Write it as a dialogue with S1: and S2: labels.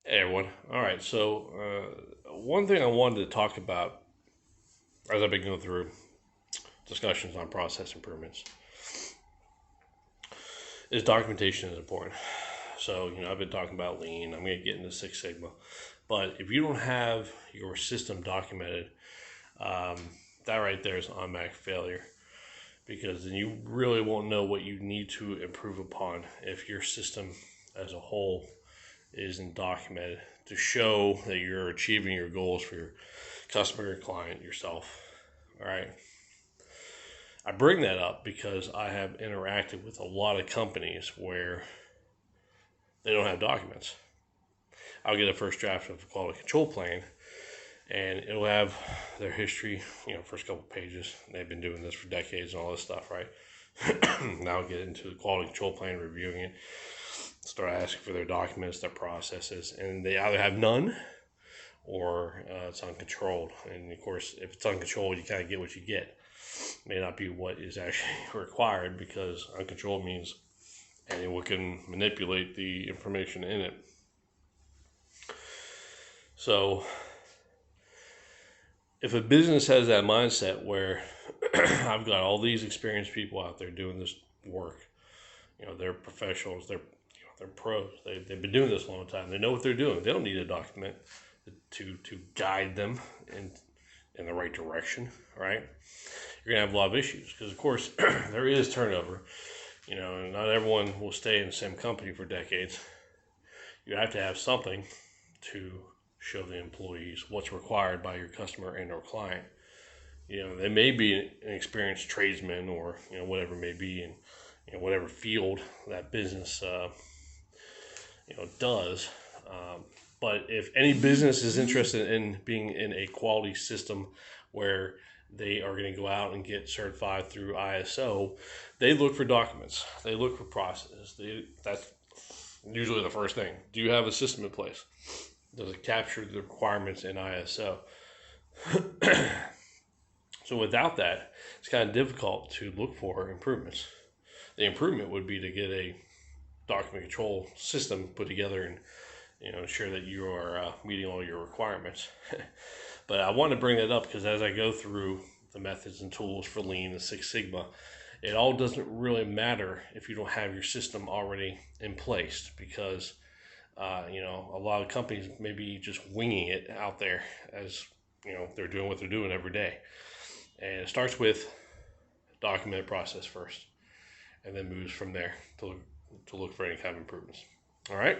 S1: Hey everyone. All right, so one thing I wanted to talk about as I've been going through discussions on process improvements is documentation is important. So, I've been talking about lean, I'm going to get into Six Sigma. But if you don't have your system documented, um, that right there is automatic failure because then you really won't know what you need to improve upon if your system as a whole isn't documented to show that you're achieving your goals for your customer, your client, yourself. All right. I bring that up because I have interacted with a lot of companies where they don't have documents. I'll get a first draft of a quality control plan and it'll have their history, first couple pages. They've been doing this for decades and all this stuff, right? Now I'll get into the quality control plan, reviewing it, start asking for their documents, their processes, and they either have none or it's uncontrolled. And of course, if it's uncontrolled, you kind of get what you get. May not be what is actually required because uncontrolled means anyone can manipulate the information in it. So, if a business has that mindset where I've got all these experienced people out there doing this work, they're professionals, they're pros, they've been doing this a long time, they know what they're doing, they don't need a document to guide them in the right direction, right? You're gonna have a lot of issues because, of course, there is turnover. And not everyone will stay in the same company for decades. You have to have something to show the employees what's required by your customer and or client. They may be an experienced tradesman or whatever it may be in whatever field that business does. But if any business is interested in being in a quality system where they are going to go out and get certified through ISO, they look for documents. They look for processes. That's usually the first thing. Do you have a system in place? Does it capture the requirements in ISO? So without that, it's kind of difficult to look for improvements. The improvement would be to get a document control system put together and ensure that you are meeting all your requirements. But I want to bring that up because as I go through the methods and tools for Lean and Six Sigma, it all doesn't really matter if you don't have your system already in place because, a lot of companies may be just winging it out there as, they're doing what they're doing every day. And it starts with documented process first and then moves from there to look for any kind of improvements. All right.